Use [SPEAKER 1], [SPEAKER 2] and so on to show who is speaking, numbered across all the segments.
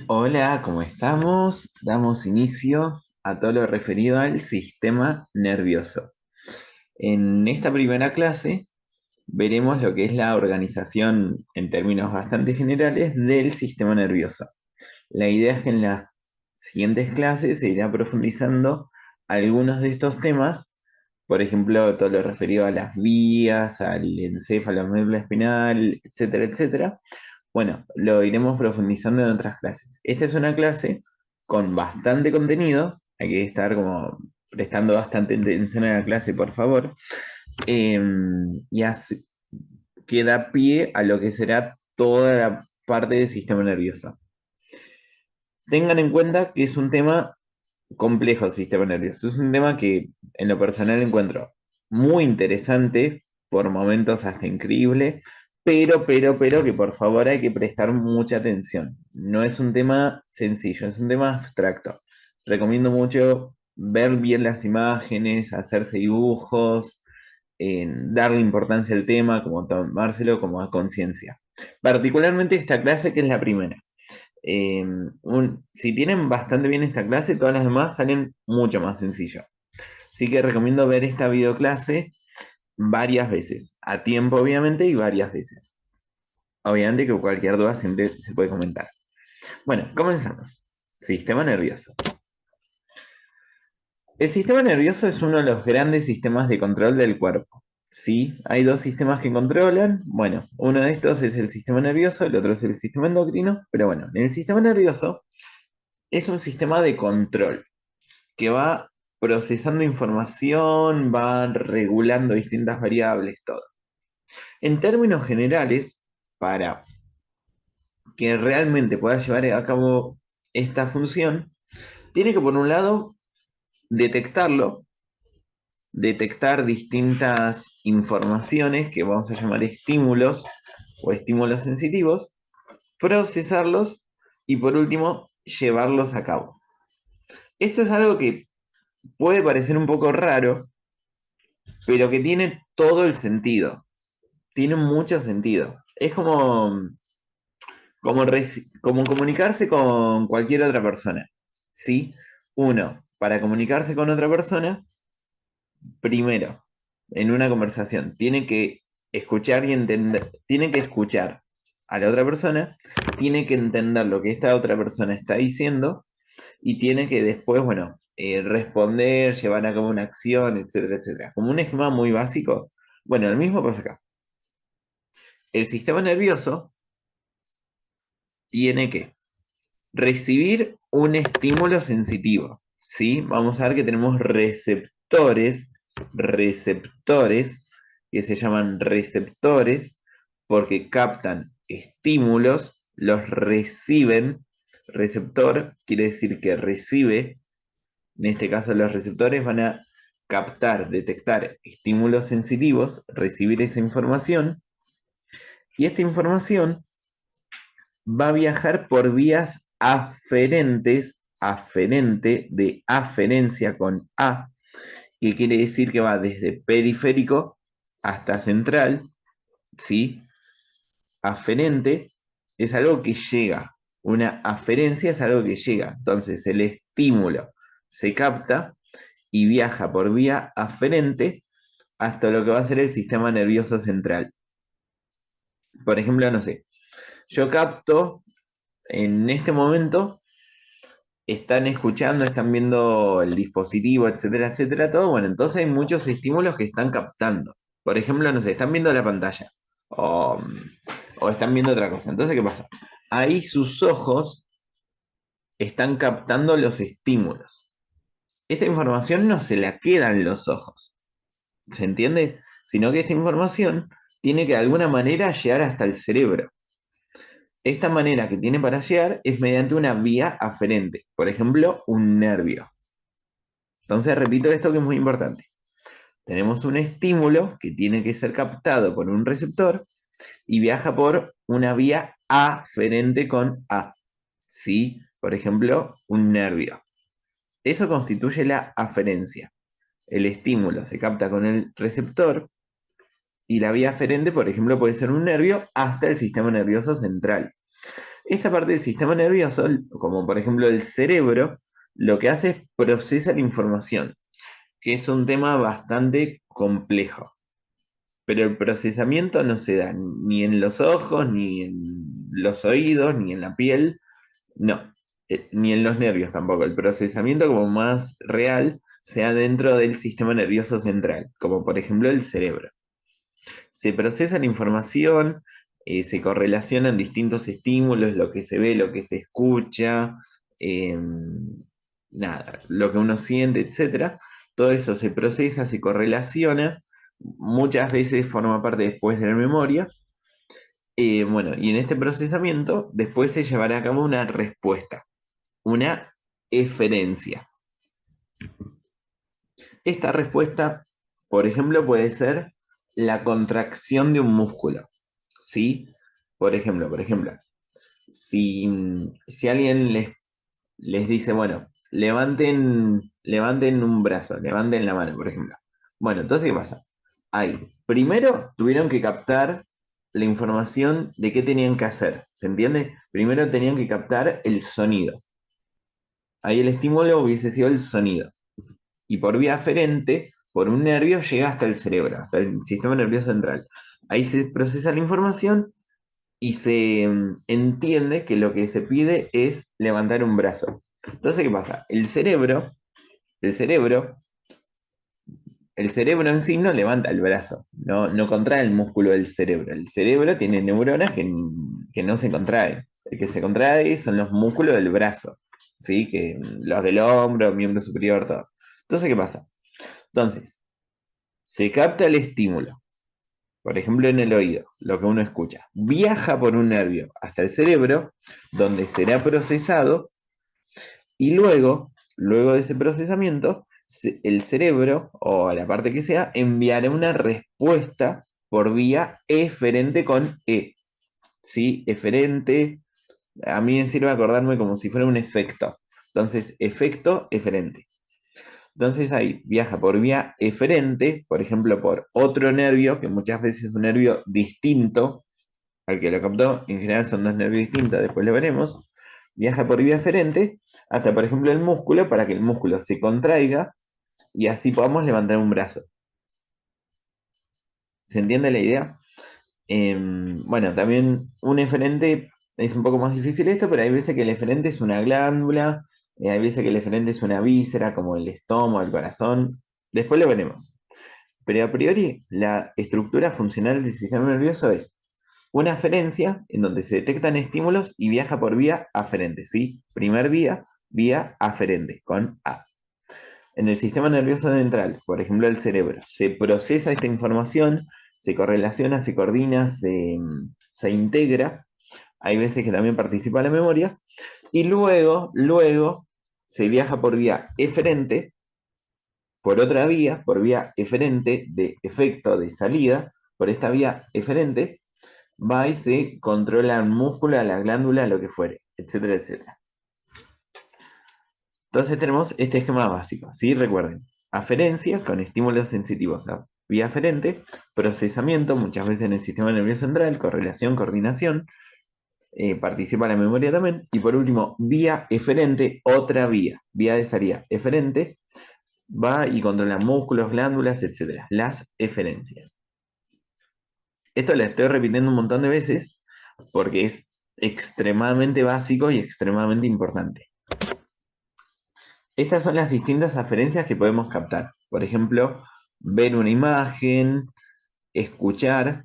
[SPEAKER 1] Hola, ¿cómo estamos? Damos inicio a todo lo referido al sistema nervioso. En esta primera clase veremos lo que es la organización en términos bastante generales del sistema nervioso. La idea es que en las siguientes clases se irá profundizando algunos de estos temas, por ejemplo, todo lo referido a las vías, al encéfalo, médula espinal, etcétera, etcétera. Bueno, lo iremos profundizando en otras clases. Esta es una clase con bastante contenido, hay que estar como prestando bastante atención a la clase, por favor, eh, y que da pie a lo que será toda la parte del sistema nervioso. Tengan en cuenta que es un tema complejo el sistema nervioso, es un tema que en lo personal encuentro muy interesante, por momentos hasta increíble, pero que por favor hay que prestar mucha atención. No es un tema sencillo, es un tema abstracto. Recomiendo mucho ver bien las imágenes, hacerse dibujos, darle importancia al tema, como tomárselo como a conciencia. Particularmente esta clase que es la primera. Si tienen bastante bien esta clase, todas las demás salen mucho más sencillo. Así que recomiendo ver esta videoclase varias veces, a tiempo obviamente y varias veces. Obviamente que cualquier duda siempre se puede comentar. Bueno, comenzamos. Sistema nervioso. El sistema nervioso es uno de los grandes sistemas de control del cuerpo. Sí, hay dos sistemas que controlan. Bueno, uno de estos es el sistema nervioso, el otro es el sistema endocrino. Pero bueno, el sistema nervioso es un sistema de control que va procesando información, va regulando distintas variables, todo. En términos generales, para que realmente pueda llevar a cabo esta función, tiene que por un lado detectarlo, detectar distintas informaciones que vamos a llamar estímulos o estímulos sensitivos, procesarlos y por último llevarlos a cabo. Esto es algo que puede parecer un poco raro, pero que tiene todo el sentido. Tiene mucho sentido. Es como comunicarse con cualquier otra persona. ¿Sí? Uno, para comunicarse con otra persona, primero, en una conversación, tiene que escuchar y entender, tiene que escuchar a la otra persona, tiene que entender lo que esta otra persona está diciendo y tiene que después, bueno, responder, llevar a cabo una acción, etcétera, etcétera. Como un esquema muy básico. Bueno, el mismo pasa acá. El sistema nervioso tiene que recibir un estímulo sensitivo, ¿sí? Vamos a ver que tenemos receptores, que se llaman receptores porque captan estímulos, los reciben. Receptor quiere decir que recibe. En este caso, los receptores van a captar, detectar estímulos sensitivos, recibir esa información, y esta información va a viajar por vías aferentes, aferente de aferencia con A, que quiere decir que va desde periférico hasta central, ¿sí? Aferente es algo que llega, una aferencia es algo que llega, entonces el estímulo se capta y viaja por vía aferente hasta lo que va a ser el sistema nervioso central. Por ejemplo, no sé, yo capto en este momento, están escuchando, están viendo el dispositivo, etcétera, etcétera, todo. Bueno, entonces hay muchos estímulos que están captando. Por ejemplo, no sé, están viendo la pantalla o, o están viendo otra cosa. Entonces, ¿qué pasa? Ahí sus ojos están captando los estímulos. Esta información no se la quedan los ojos, ¿se entiende? Sino que esta información tiene que de alguna manera llegar hasta el cerebro. Esta manera que tiene para llegar es mediante una vía aferente, por ejemplo, un nervio. Entonces repito esto que es muy importante. Tenemos un estímulo que tiene que ser captado por un receptor y viaja por una vía aferente con A. ¿Sí? Por ejemplo, un nervio. Eso constituye la aferencia. El estímulo se capta con el receptor y la vía aferente, por ejemplo, puede ser un nervio hasta el sistema nervioso central. Esta parte del sistema nervioso, como por ejemplo el cerebro, lo que hace es procesa la información, que es un tema bastante complejo. Pero el procesamiento no se da ni en los ojos, ni en los oídos, ni en la piel, no, ni en los nervios tampoco. El procesamiento como más real se da dentro del sistema nervioso central, como por ejemplo el cerebro. Se procesa la información, se correlacionan distintos estímulos, lo que se ve, lo que se escucha, eh, nada, lo que uno siente, etcétera. Todo eso se procesa, se correlaciona, muchas veces forma parte después de la memoria. Bueno, y en este procesamiento después se llevará a cabo una respuesta, una eferencia. Esta respuesta, por ejemplo, puede ser la contracción de un músculo, ¿sí? Por ejemplo, si alguien les dice, bueno, levanten un brazo, levanten la mano, por ejemplo. Bueno, entonces, ¿qué pasa? Ahí, primero tuvieron que captar la información de qué tenían que hacer, ¿se entiende? Primero tenían que captar el sonido. Ahí el estímulo hubiese sido el sonido. Y por vía aferente, por un nervio, llega hasta el cerebro, hasta el sistema nervioso central. Ahí se procesa la información y se entiende que lo que se pide es levantar un brazo. Entonces, ¿qué pasa? El cerebro, el cerebro en sí no levanta el brazo, no contrae el músculo del cerebro. El cerebro tiene neuronas que no se contraen. El que se contrae son los músculos del brazo, ¿sí? Que los del hombro, miembro superior, todo. Entonces, ¿qué pasa? Entonces, se capta el estímulo, por ejemplo en el oído, lo que uno escucha, viaja por un nervio hasta el cerebro, donde será procesado, y luego de ese procesamiento, el cerebro, o la parte que sea, enviará una respuesta por vía eferente con E. ¿Sí? Eferente, a mí me sirve acordarme como si fuera un efecto. Entonces, efecto, eferente. Entonces ahí viaja por vía eferente, por ejemplo, por otro nervio, que muchas veces es un nervio distinto al que lo captó, en general son dos nervios distintos, después lo veremos. Viaja por vía eferente hasta, por ejemplo, el músculo, para que el músculo se contraiga y así podamos levantar un brazo. ¿Se entiende la idea? Bueno, también un eferente es un poco más difícil esto, pero hay veces que el eferente es una glándula, hay veces que el eferente es una víscera, como el estómago, el corazón. Después lo veremos. Pero a priori, la estructura funcional del sistema nervioso es una aferencia en donde se detectan estímulos y viaja por vía aferente, ¿sí? Primer vía, vía aferente, con A. En el sistema nervioso central, por ejemplo el cerebro, se procesa esta información, se correlaciona, se coordina, se integra. Hay veces que también participa la memoria. Y luego se viaja por vía eferente, por otra vía, por vía eferente de efecto de salida, por esta vía eferente, va y se controla el músculo, la glándula, lo que fuere, etcétera, etcétera. Entonces tenemos este esquema básico, ¿sí? Recuerden, aferencia con estímulos sensitivos a vía aferente, procesamiento, muchas veces en el sistema nervioso central, correlación, coordinación, participa la memoria también, y por último, vía eferente, otra vía de salida eferente, va y controla músculos, glándulas, etcétera, las eferencias. Esto lo estoy repitiendo un montón de veces porque es extremadamente básico y extremadamente importante. Estas son las distintas aferencias que podemos captar. Por ejemplo, ver una imagen, escuchar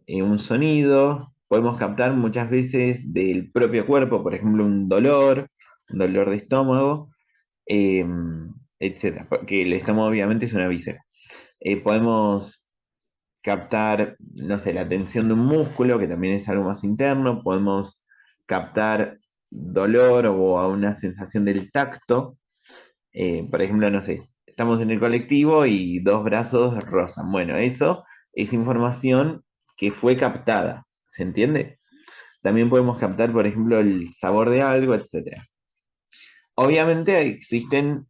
[SPEAKER 1] un sonido. Podemos captar muchas veces del propio cuerpo, por ejemplo, un dolor de estómago, eh, etcétera. Porque el estómago obviamente es una víscera. Podemos captar, no sé, la tensión de un músculo, que también es algo más interno. Podemos captar dolor o a una sensación del tacto. Por ejemplo, no sé, estamos en el colectivo y dos brazos rozan. Bueno, eso es información que fue captada, ¿se entiende? También podemos captar, por ejemplo, el sabor de algo, etcétera. Obviamente existen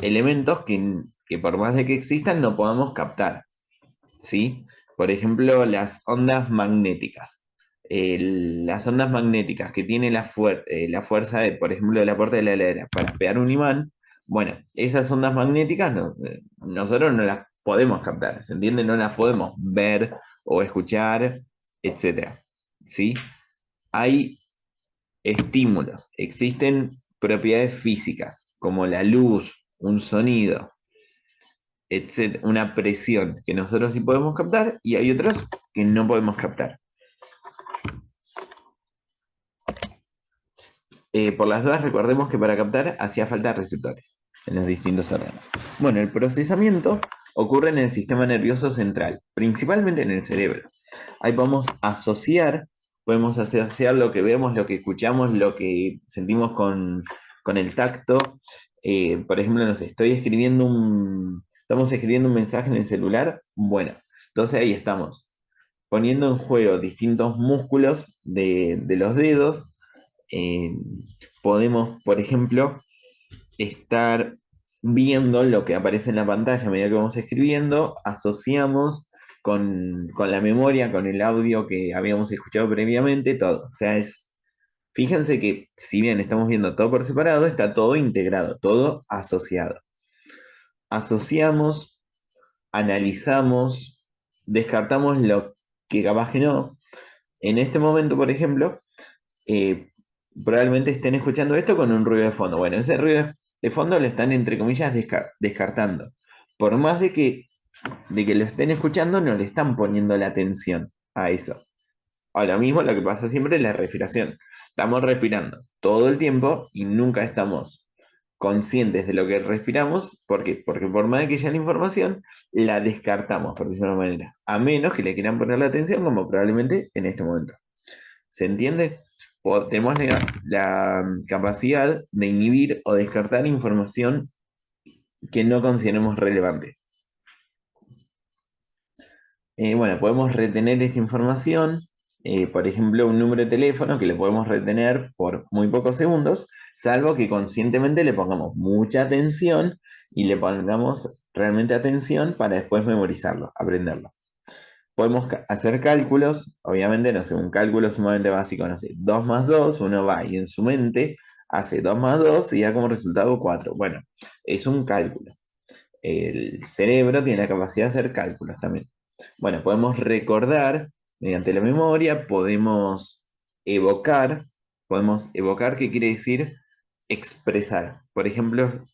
[SPEAKER 1] elementos que por más de que existan no podamos captar, ¿sí? Por ejemplo, las ondas magnéticas. las ondas magnéticas que tiene la fuerza de, por ejemplo, de la puerta de la heladera para pegar un imán, bueno, esas ondas magnéticas nosotros no las podemos captar, ¿se entiende? No las podemos ver o escuchar, etcétera. ¿Sí? Hay estímulos, existen propiedades físicas, como la luz, un sonido, etcétera, una presión que nosotros sí podemos captar y hay otros que no podemos captar. Por las dudas, recordemos que para captar hacía falta receptores en los distintos órganos. Bueno, el procesamiento ocurre en el sistema nervioso central, principalmente en el cerebro. Ahí podemos asociar lo que vemos, lo que escuchamos, lo que sentimos con el tacto. Por ejemplo, no sé, estamos escribiendo un mensaje en el celular. Bueno, entonces ahí estamos poniendo en juego distintos músculos de los dedos. eh, Podemos, por ejemplo, estar viendo lo que aparece en la pantalla a medida que vamos escribiendo, asociamos con la memoria, con el audio que habíamos escuchado previamente, todo. O sea, fíjense que si bien estamos viendo todo por separado, está todo integrado, todo asociado. Asociamos, analizamos, descartamos lo que capaz que no. En este momento, por ejemplo, eh, probablemente estén escuchando esto con un ruido de fondo. Bueno, ese ruido de fondo lo están, entre comillas, descartando. Por más de que lo estén escuchando, no le están poniendo la atención a eso. Ahora mismo lo que pasa siempre es la respiración. Estamos respirando todo el tiempo y nunca estamos conscientes de lo que respiramos. ¿Por qué? Porque por más de que haya la información, la descartamos, por decirlo de una manera. A menos que le quieran poner la atención, como probablemente en este momento. ¿Se entiende? Tenemos la capacidad de inhibir o descartar información que no consideremos relevante. Bueno, podemos retener esta información, por ejemplo, un número de teléfono que le podemos retener por muy pocos segundos, salvo que conscientemente le pongamos mucha atención y le pongamos realmente atención para después memorizarlo, aprenderlo. Podemos hacer cálculos, obviamente, no sé, un cálculo sumamente básico, no sé, 2 más 2, uno va y en su mente hace 2 más 2 y da como resultado 4. Bueno, es un cálculo. El cerebro tiene la capacidad de hacer cálculos también. Bueno, podemos recordar mediante la memoria, evocar, podemos evocar, ¿qué quiere decir? Expresar. Por ejemplo,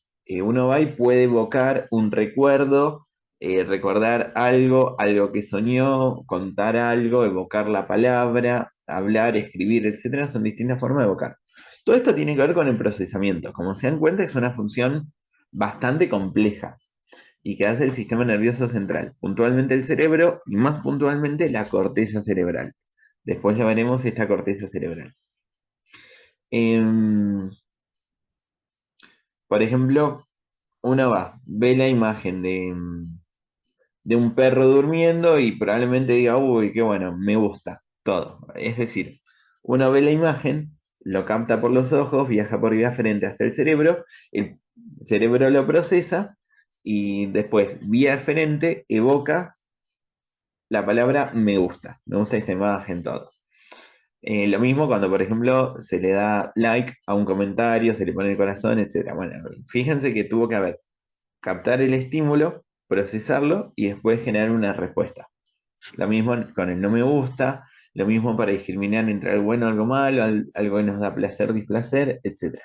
[SPEAKER 1] uno va y puede evocar un recuerdo, recordar algo, algo que soñó, contar algo, evocar la palabra, hablar, escribir, etcétera, son distintas formas de evocar. Todo esto tiene que ver con el procesamiento. Como se dan cuenta, es una función bastante compleja y que hace el sistema nervioso central, puntualmente el cerebro y más puntualmente la corteza cerebral. Después ya veremos esta corteza cerebral. Em, por ejemplo, uno ve la imagen de un perro durmiendo y probablemente diga, uy, qué bueno, me gusta, todo. Es decir, uno ve la imagen, lo capta por los ojos, viaja por vía frente hasta el cerebro lo procesa y después, vía frente, evoca la palabra me gusta esta imagen, todo. Lo mismo cuando, por ejemplo, se le da like a un comentario, se le pone el corazón, etc. Bueno, fíjense que tuvo que haber captar el estímulo, procesarlo y después generar una respuesta. Lo mismo con el no me gusta, lo mismo para discriminar entre algo bueno y algo malo, algo que nos da placer, displacer, etc.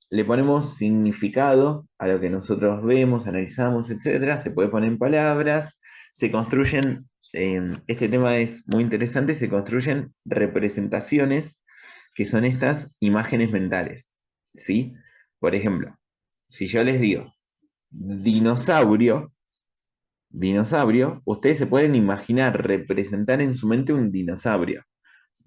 [SPEAKER 1] Le ponemos significado a lo que nosotros vemos, analizamos, etcétera. Se puede poner en palabras, se construyen, este tema es muy interesante, se construyen representaciones que son estas imágenes mentales, ¿sí? Por ejemplo, si yo les digo dinosaurio, ustedes se pueden imaginar, representar en su mente un dinosaurio.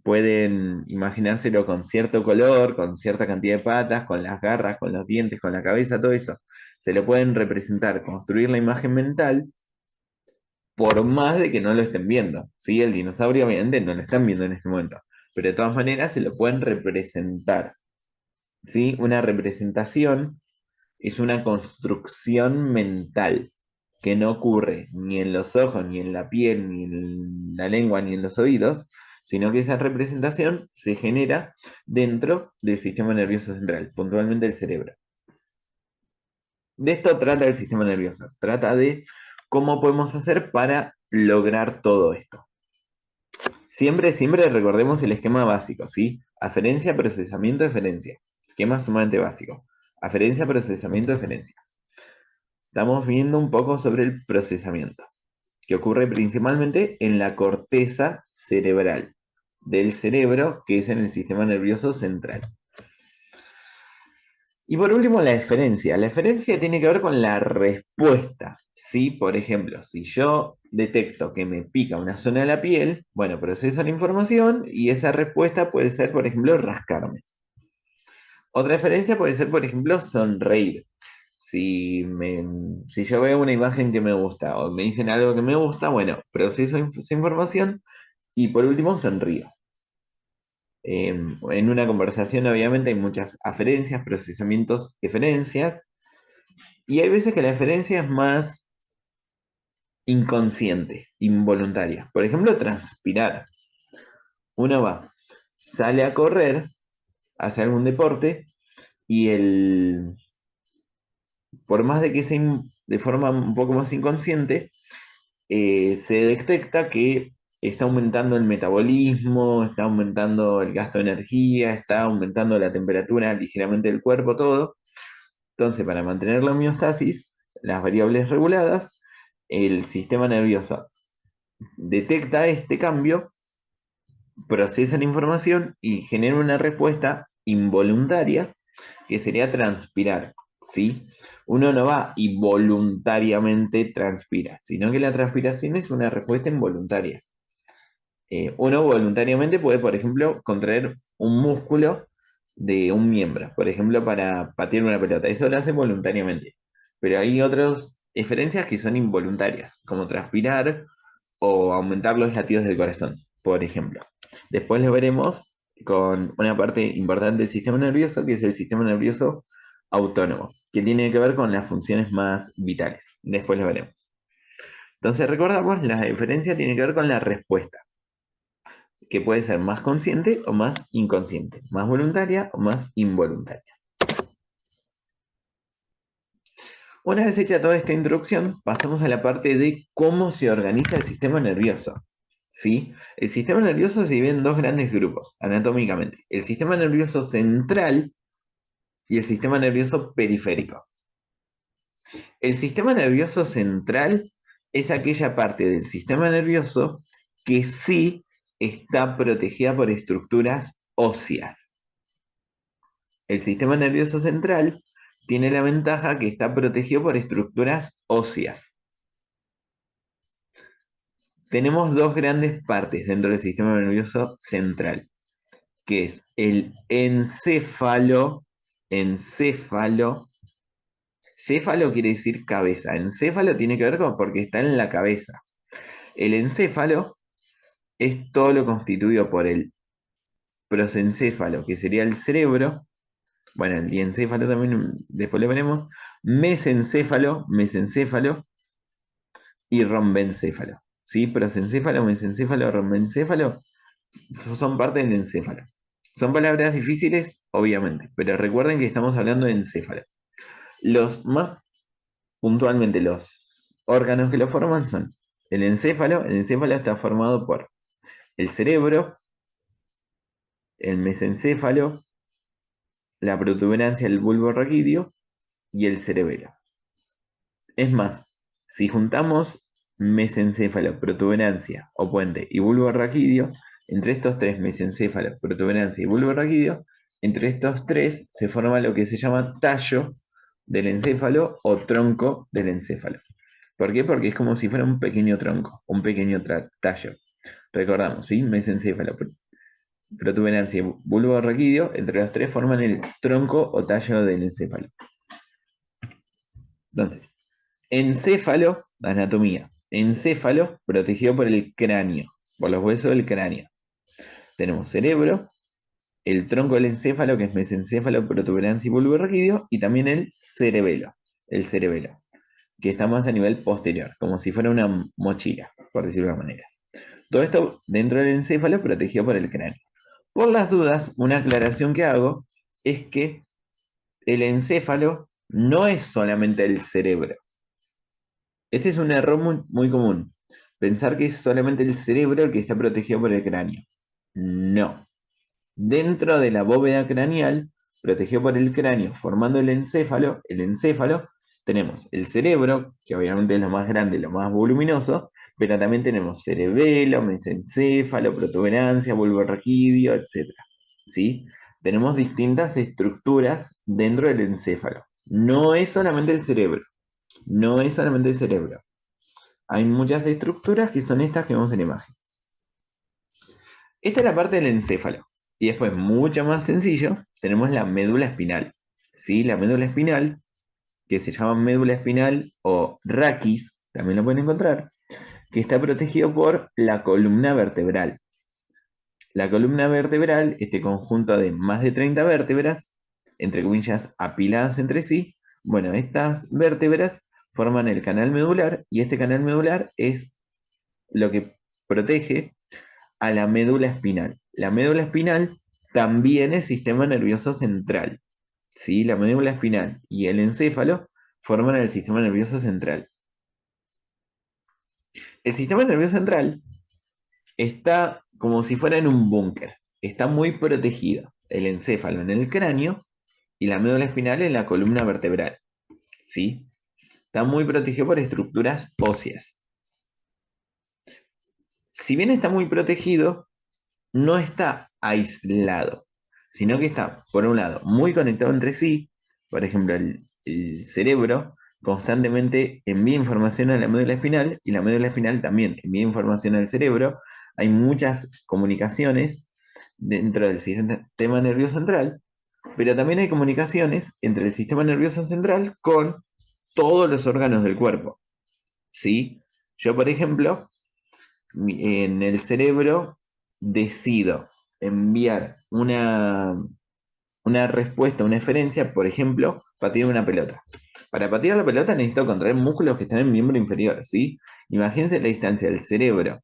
[SPEAKER 1] Pueden imaginárselo con cierto color, con cierta cantidad de patas, con las garras, con los dientes, con la cabeza, todo eso. Se lo pueden representar, construir la imagen mental, por más de que no lo estén viendo. ¿Sí? El dinosaurio obviamente no lo están viendo en este momento, pero de todas maneras se lo pueden representar. ¿Sí? Una representación es una construcción mental. que no ocurre ni en los ojos, ni en la piel, ni en la lengua, ni en los oídos, sino que esa representación se genera dentro del sistema nervioso central, puntualmente el cerebro. De esto trata el sistema nervioso, trata de cómo podemos hacer para lograr todo esto. Siempre, siempre recordemos el esquema básico, ¿sí? Aferencia, procesamiento, eferencia. Esquema sumamente básico. Aferencia, procesamiento, eferencia. Estamos viendo un poco sobre el procesamiento, que ocurre principalmente en la corteza cerebral del cerebro, que es en el sistema nervioso central. Y por último, la eferencia. La eferencia tiene que ver con la respuesta. ¿Sí? Por ejemplo, si yo detecto que me pica una zona de la piel, bueno, proceso la información y esa respuesta puede ser, por ejemplo, rascarme. Otra eferencia puede ser, por ejemplo, sonreír. Si yo veo una imagen que me gusta o me dicen algo que me gusta, bueno, proceso esa información y por último sonrío. En una conversación obviamente hay muchas aferencias, procesamientos, eferencias, y hay veces que la eferencia es más inconsciente, involuntaria. Por ejemplo, transpirar. Uno va, sale a correr, hace algún deporte, y por más de que sea de forma un poco más inconsciente, se detecta que está aumentando el metabolismo, está aumentando el gasto de energía, está aumentando la temperatura ligeramente del cuerpo, todo. Entonces, para mantener la homeostasis, las variables reguladas, el sistema nervioso detecta este cambio, procesa la información y genera una respuesta involuntaria que sería transpirar, ¿sí? Uno no va y voluntariamente transpira, sino que la transpiración es una respuesta involuntaria. Uno voluntariamente puede, por ejemplo, contraer un músculo de un miembro, por ejemplo, para patear una pelota. Eso lo hace voluntariamente. Pero hay otras diferencias que son involuntarias, como transpirar o aumentar los latidos del corazón, por ejemplo. Después lo veremos con una parte importante del sistema nervioso, que es el sistema nervioso autónomo, que tiene que ver con las funciones más vitales. Después lo veremos. Entonces, recordamos, la diferencia tiene que ver con la respuesta, que puede ser más consciente o más inconsciente, más voluntaria o más involuntaria. Una vez hecha toda esta introducción, pasamos a la parte de cómo se organiza el sistema nervioso. ¿Sí? El sistema nervioso se divide en dos grandes grupos, anatómicamente. El sistema nervioso central y el sistema nervioso periférico. El sistema nervioso central es aquella parte del sistema nervioso que sí está protegida por estructuras óseas. El sistema nervioso central tiene la ventaja que está protegido por estructuras óseas. Tenemos dos grandes partes dentro del sistema nervioso central, que es el encéfalo. Céfalo quiere decir cabeza. Encéfalo tiene que ver con porque está en la cabeza. El encéfalo es todo lo constituido por el prosencéfalo, que sería el cerebro. Bueno, el diencéfalo también, después lo veremos. Mesencéfalo y rombencéfalo. ¿Sí? Prosencéfalo, mesencéfalo, rombencéfalo son parte del encéfalo. Son palabras difíciles, obviamente, pero recuerden que estamos hablando de encéfalo. Los más puntualmente, los órganos que lo forman son el encéfalo. El encéfalo está formado por el cerebro, el mesencéfalo, la protuberancia del bulbo raquídeo y el cerebelo. Es más, si juntamos mesencéfalo, protuberancia o puente y bulbo raquídeo, entre estos tres, mesencéfalo, protuberancia y bulbo raquídeo, entre estos tres se forma lo que se llama tallo del encéfalo o tronco del encéfalo. ¿Por qué? Porque es como si fuera un pequeño tronco, un pequeño tallo. Recordamos, ¿sí? Mesencéfalo, protuberancia y bulbo raquídeo, entre los tres forman el tronco o tallo del encéfalo. Entonces, encéfalo, anatomía. Encéfalo protegido por el cráneo, por los huesos del cráneo. Tenemos cerebro, el tronco del encéfalo, que es mesencéfalo, protuberancia y bulbo raquídeo, y también el cerebelo. El cerebelo. que está más a nivel posterior, como si fuera una mochila, por decirlo de una manera. Todo esto dentro del encéfalo protegido por el cráneo. Por las dudas, una aclaración que hago es que el encéfalo no es solamente el cerebro. Este es un error muy común. Pensar que es solamente el cerebro el que está protegido por el cráneo. No. Dentro de la bóveda craneal, protegido por el cráneo, formando el encéfalo, tenemos el cerebro, que obviamente es lo más grande, lo más voluminoso, pero también tenemos cerebelo, mesencéfalo, protuberancia, bulbo raquídeo, etc. ¿Sí? Tenemos distintas estructuras dentro del encéfalo. No es solamente el cerebro, no es solamente el cerebro. Hay muchas estructuras que son estas que vemos en la imagen. Esta es la parte del encéfalo. Y después, mucho más sencillo, tenemos la médula espinal. ¿Sí? La médula espinal, que se llama médula espinal o raquis, también lo pueden encontrar, que está protegido por la columna vertebral. La columna vertebral, este conjunto de más de 30 vértebras, entre comillas, apiladas entre sí, bueno, estas vértebras forman el canal medular y este canal medular es lo que protege a la médula espinal. La médula espinal también es sistema nervioso central. ¿Sí? La médula espinal y el encéfalo forman el sistema nervioso central. El sistema nervioso central está como si fuera en un búnker. Está muy protegido. El encéfalo en el cráneo y la médula espinal en la columna vertebral. ¿Sí? Está muy protegido por estructuras óseas. Si bien está muy protegido, no está aislado, sino que está, por un lado, muy conectado entre sí. Por ejemplo, el cerebro constantemente envía información a la médula espinal y la médula espinal también envía información al cerebro. Hay muchas comunicaciones dentro del sistema nervioso central, pero también hay comunicaciones entre el sistema nervioso central con todos los órganos del cuerpo. ¿Sí? Yo, por ejemplo, en el cerebro decido enviar una respuesta, una eferencia, por ejemplo, patear una pelota. Para patear la pelota necesito contraer músculos que están en el miembro inferior, ¿sí? Imagínense la distancia del cerebro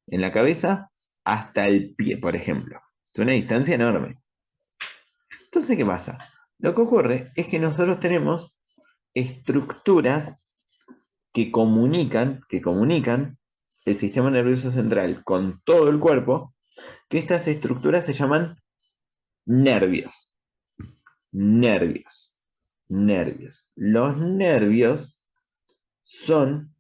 [SPEAKER 1] en la cabeza hasta el pie, por ejemplo. Es una distancia enorme. Entonces, ¿qué pasa? Lo que ocurre es que nosotros tenemos estructuras que comunican el sistema nervioso central con todo el cuerpo, que estas estructuras se llaman nervios. Nervios. Nervios. Los nervios son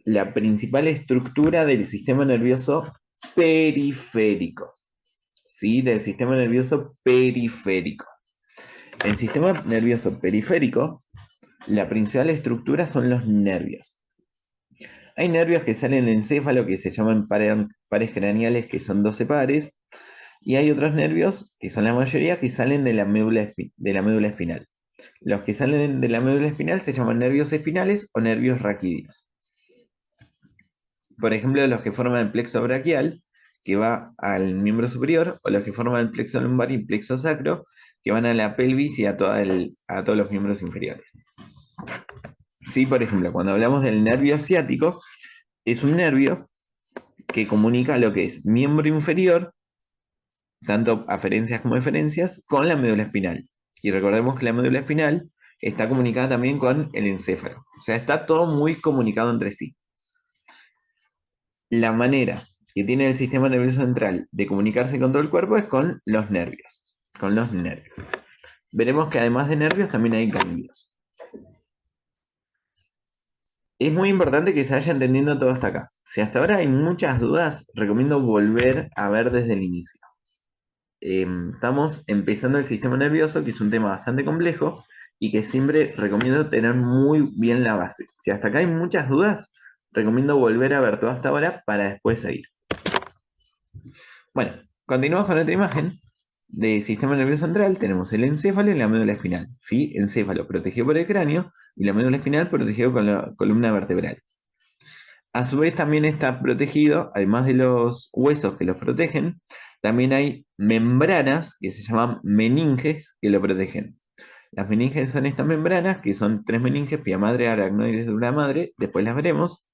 [SPEAKER 1] la principal estructura del sistema nervioso periférico. ¿Sí? Del sistema nervioso periférico. El sistema nervioso periférico, la principal estructura son los nervios. Hay nervios que salen del encéfalo que se llaman pares craneales, que son 12 pares, y hay otros nervios, que son la mayoría, que salen de la médula espinal. Los que salen de la médula espinal se llaman nervios espinales o nervios raquídeos. Por ejemplo, los que forman el plexo braquial, que va al miembro superior, o los que forman el plexo lumbar y plexo sacro, que van a la pelvis y a todos los miembros inferiores. Sí, por ejemplo, cuando hablamos del nervio ciático, es un nervio que comunica lo que es miembro inferior, tanto aferencias como eferencias, con la médula espinal. Y recordemos que la médula espinal está comunicada también con el encéfalo. O sea, está todo muy comunicado entre sí. La manera que tiene el sistema nervioso central de comunicarse con todo el cuerpo es con los nervios. Con los nervios. Veremos que además de nervios también hay ganglios. Es muy importante que se vaya entendiendo todo hasta acá. Si hasta ahora hay muchas dudas, recomiendo volver a ver desde el inicio. Estamos empezando el sistema nervioso, que es un tema bastante complejo y que siempre recomiendo tener muy bien la base. Si hasta acá hay muchas dudas, recomiendo volver a ver todo hasta ahora para después seguir. Bueno, continuamos con otra imagen del sistema nervioso central. Tenemos el encéfalo y la médula espinal. ¿Sí? Encéfalo protegido por el cráneo y la médula espinal protegido con la columna vertebral. A su vez también está protegido, además de los huesos que los protegen, también hay membranas que se llaman meninges que lo protegen. Las meninges son estas membranas, que son tres meninges, pía madre, aracnoides, dura madre, después las veremos.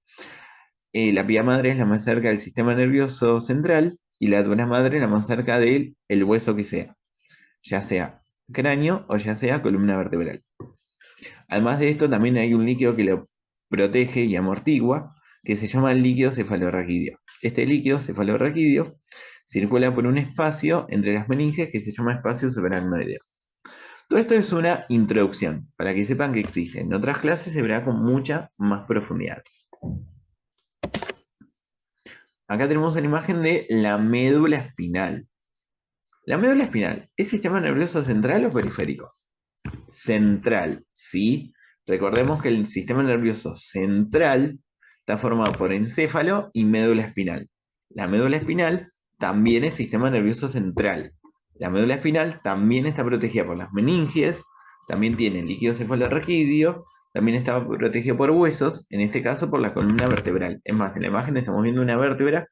[SPEAKER 1] La pía madre es la más cerca del sistema nervioso central y la dura madre la más cerca del el hueso que sea, ya sea cráneo o ya sea columna vertebral. Además de esto, también hay un líquido que lo protege y amortigua, que se llama el líquido cefalorraquídeo. Este líquido cefalorraquídeo circula por un espacio entre las meninges que se llama espacio subaracnoideo. Todo esto es una introducción, para que sepan que existen. En otras clases se verá con mucha más profundidad. Acá tenemos una imagen de la médula espinal. La médula espinal, ¿es sistema nervioso central o periférico? Central, ¿sí? Recordemos que el sistema nervioso central está formado por encéfalo y médula espinal. La médula espinal también es sistema nervioso central. La médula espinal también está protegida por las meninges, también tiene líquido cefalorraquídeo, también está protegida por huesos, en este caso por la columna vertebral. Es más, en la imagen estamos viendo una vértebra,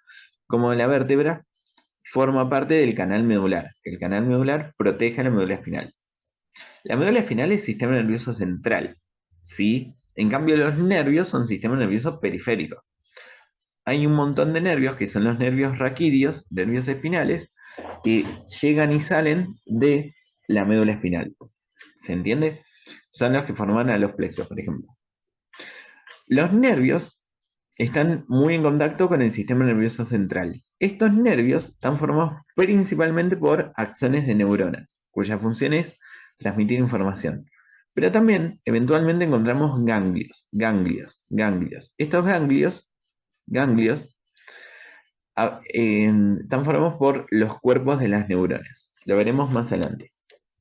[SPEAKER 1] como la vértebra forma parte del canal medular. El canal medular protege a la médula espinal. La médula espinal es sistema nervioso central, ¿sí? En cambio, los nervios son sistema nervioso periférico. Hay un montón de nervios que son los nervios raquídeos, nervios espinales, que llegan y salen de la médula espinal. ¿Se entiende? Son los que forman a los plexos, por ejemplo. Los nervios están muy en contacto con el sistema nervioso central. Estos nervios están formados principalmente por axones de neuronas, cuya función es transmitir información. Pero también eventualmente encontramos ganglios. Estos ganglios están formados por los cuerpos de las neuronas. Lo veremos más adelante.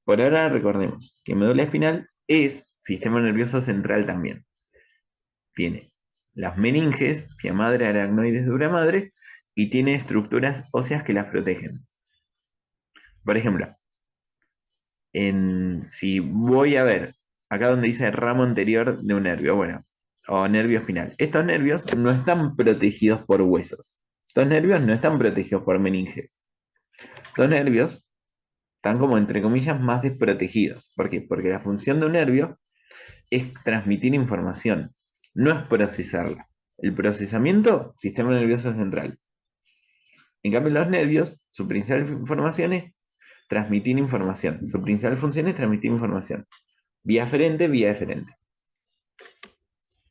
[SPEAKER 1] Por ahora recordemos que médula espinal es sistema nervioso central también. Tiene las meninges, pía madre, aracnoides, dura madre, y tiene estructuras óseas que las protegen. Por ejemplo, si voy a ver acá donde dice ramo anterior de un nervio, bueno, o nervio espinal, estos nervios no están protegidos por huesos. Estos nervios no están protegidos por meninges. Estos nervios están como entre comillas más desprotegidos. ¿Por qué? Porque la función de un nervio es transmitir información, no es procesarla. El procesamiento, sistema nervioso central. En cambio, los nervios, su principal información es transmitir información. Su principal función es transmitir información. Vía aferente, vía eferente.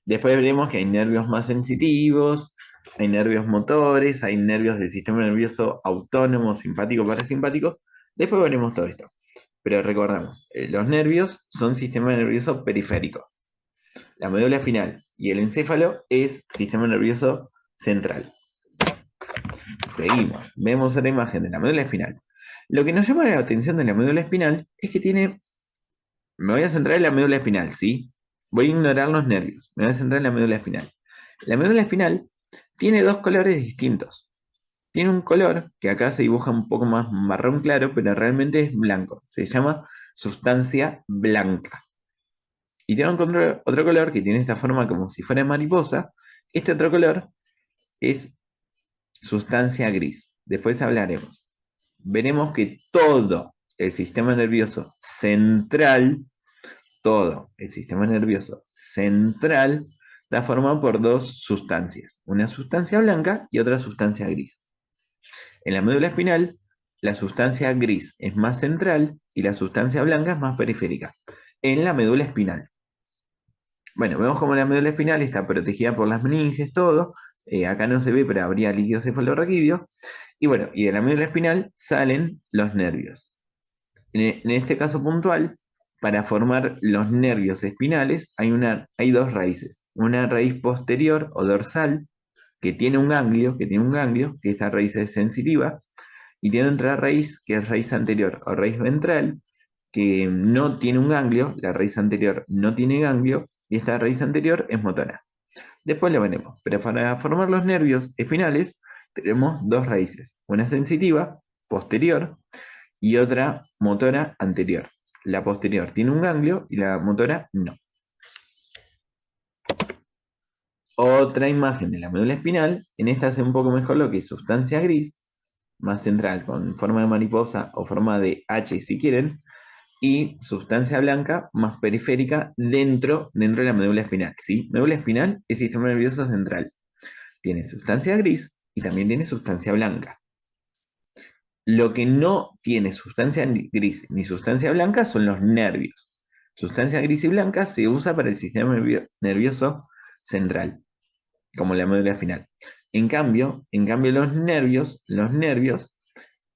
[SPEAKER 1] Después veremos que hay nervios más sensitivos, hay nervios motores, hay nervios del sistema nervioso autónomo, simpático, parasimpático. Después veremos todo esto. Pero recordamos, los nervios son sistema nervioso periférico. La médula espinal y el encéfalo es sistema nervioso central. Seguimos. Vemos la imagen de la médula espinal. Lo que nos llama la atención de la médula espinal es que tiene... Me voy a centrar en la médula espinal, ¿sí? Voy a ignorar los nervios. Me voy a centrar en la médula espinal. La médula espinal tiene dos colores distintos. Tiene un color que acá se dibuja un poco más marrón claro, pero realmente es blanco. Se llama sustancia blanca. Y tiene otro color que tiene esta forma como si fuera mariposa. Este otro color es sustancia gris. Después hablaremos. Veremos que todo el sistema nervioso central, todo el sistema nervioso central está formado por dos sustancias. Una sustancia blanca y otra sustancia gris. En la médula espinal, la sustancia gris es más central y la sustancia blanca es más periférica. En la médula espinal. Bueno, vemos como la médula espinal está protegida por las meninges, todo. Acá no se ve, pero habría líquido cefalorraquídeo. Y bueno, y de la médula espinal salen los nervios. En este caso puntual, para formar los nervios espinales hay dos raíces. Una raíz posterior o dorsal, que tiene un ganglio, que esa raíz es sensitiva, y tiene otra raíz, que es raíz anterior o raíz ventral, que no tiene un ganglio, la raíz anterior no tiene ganglio, y esta raíz anterior es motora. Después lo veremos, pero para formar los nervios espinales tenemos dos raíces, una sensitiva, posterior, y otra motora anterior. La posterior tiene un ganglio y la motora no. Otra imagen de la médula espinal, en esta hace un poco mejor lo que es sustancia gris, más central, con forma de mariposa o forma de H si quieren, y sustancia blanca más periférica dentro de la médula espinal, ¿sí? Médula espinal es sistema nervioso central. Tiene sustancia gris y también tiene sustancia blanca. Lo que no tiene sustancia gris ni sustancia blanca son los nervios. Sustancia gris y blanca se usa para el sistema nervioso central, como la médula espinal. En cambio los nervios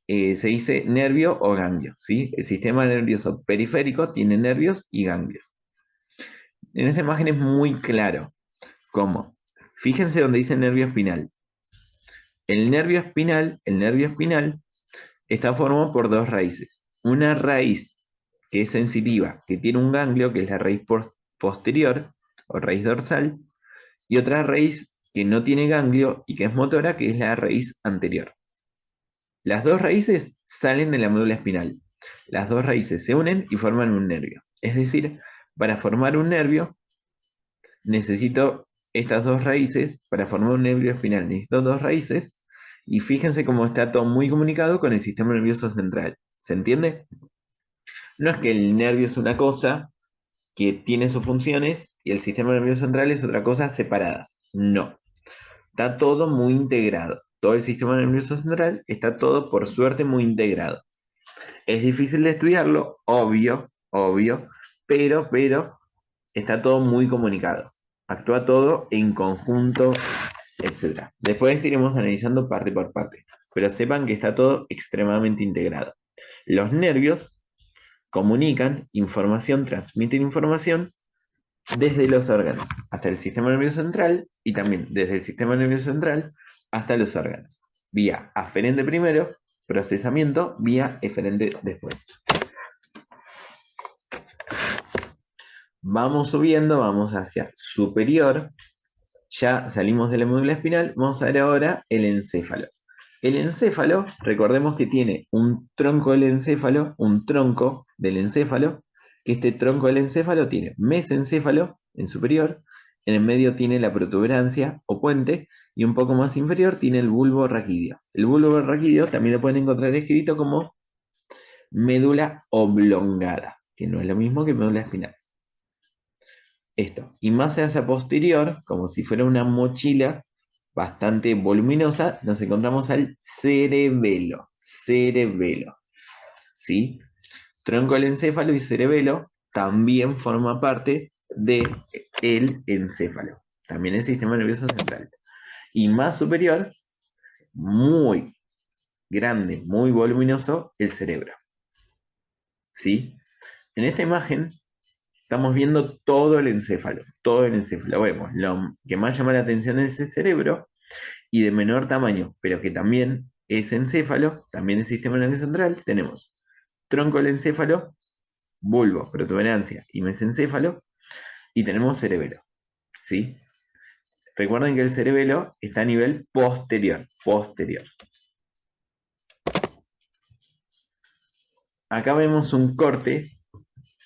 [SPEAKER 1] se dice nervio o ganglio, ¿sí? El sistema nervioso periférico tiene nervios y ganglios. En esta imagen es muy claro cómo. Fíjense donde dice nervio espinal. El nervio espinal está formado por dos raíces. Una raíz que es sensitiva, que tiene un ganglio, que es la raíz posterior o raíz dorsal, y otra raíz que no tiene ganglio y que es motora, que es la raíz anterior. Las dos raíces salen de la médula espinal. Las dos raíces se unen y forman un nervio. Es decir, para formar un nervio necesito estas dos raíces. Para formar un nervio espinal necesito dos raíces. Y fíjense cómo está todo muy comunicado con el sistema nervioso central. ¿Se entiende? No es que el nervio es una cosa que tiene sus funciones y el sistema nervioso central es otra cosa separadas. No. Está todo muy integrado. Todo el sistema nervioso central está todo, por suerte, muy integrado. Es difícil de estudiarlo, obvio, pero está todo muy comunicado. Actúa todo en conjunto, etc. Después iremos analizando parte por parte, pero sepan que está todo extremadamente integrado. Los nervios comunican información, transmiten información desde los órganos hasta el sistema nervioso central y también desde el sistema nervioso central hasta los órganos. Vía aferente primero, procesamiento, vía eferente después. Vamos subiendo, vamos hacia superior. Ya salimos de la médula espinal. Vamos a ver ahora el encéfalo. El encéfalo, recordemos que tiene un tronco del encéfalo, que este tronco del encéfalo tiene mesencéfalo en superior, en el medio tiene la protuberancia o puente, y un poco más inferior tiene el bulbo raquídeo. El bulbo raquídeo también lo pueden encontrar escrito como médula oblongada, que no es lo mismo que médula espinal. Esto. Y más hacia posterior, como si fuera una mochila bastante voluminosa, nos encontramos al cerebelo. Cerebelo. ¿Sí? Tronco del encéfalo y cerebelo también forma parte del encéfalo. También el sistema nervioso central. Y más superior, muy grande, muy voluminoso, el cerebro. ¿Sí? En esta imagen estamos viendo todo el encéfalo, todo el encéfalo. Vemos, lo que más llama la atención es el cerebro y de menor tamaño, pero que también es encéfalo, también es sistema nervioso central. Tenemos tronco del encéfalo, bulbo, protuberancia y mesencéfalo, y tenemos cerebelo, ¿sí? Recuerden que el cerebelo está a nivel posterior, posterior. Acá vemos un corte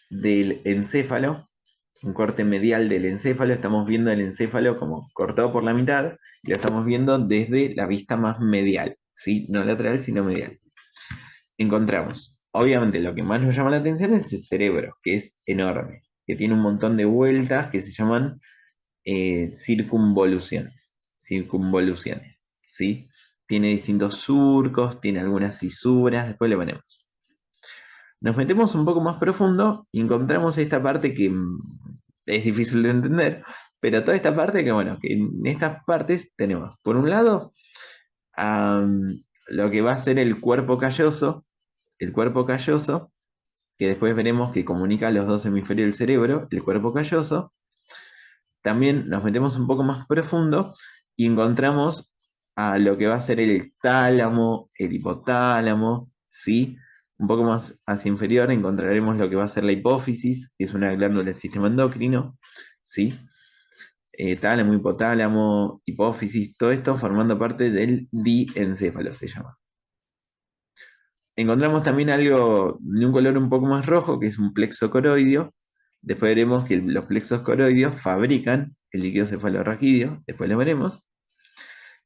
[SPEAKER 1] del encéfalo, un corte medial del encéfalo. Estamos viendo el encéfalo como cortado por la mitad y lo estamos viendo desde la vista más medial, ¿sí? No lateral, sino medial. Encontramos, obviamente, lo que más nos llama la atención es el cerebro, que es enorme, que tiene un montón de vueltas que se llaman circunvoluciones. Circunvoluciones, ¿sí? Tiene distintos surcos, tiene algunas cisuras, después lo veremos. Nos metemos un poco más profundo y encontramos esta parte que es difícil de entender, pero toda esta parte que, bueno, que en estas partes tenemos, por un lado, lo que va a ser el cuerpo calloso, que después veremos que comunica los dos hemisferios del cerebro, el cuerpo calloso. También nos metemos un poco más profundo y encontramos a lo que va a ser el tálamo, el hipotálamo, ¿sí? Un poco más hacia inferior encontraremos lo que va a ser la hipófisis, que es una glándula del sistema endocrino, ¿sí? Tálamo, hipotálamo, hipófisis, todo esto formando parte del diencéfalo se llama. Encontramos también algo de un color un poco más rojo, que es un plexo coroideo. Después veremos que los plexos coroideos fabrican el líquido cefalorraquídeo, después lo veremos.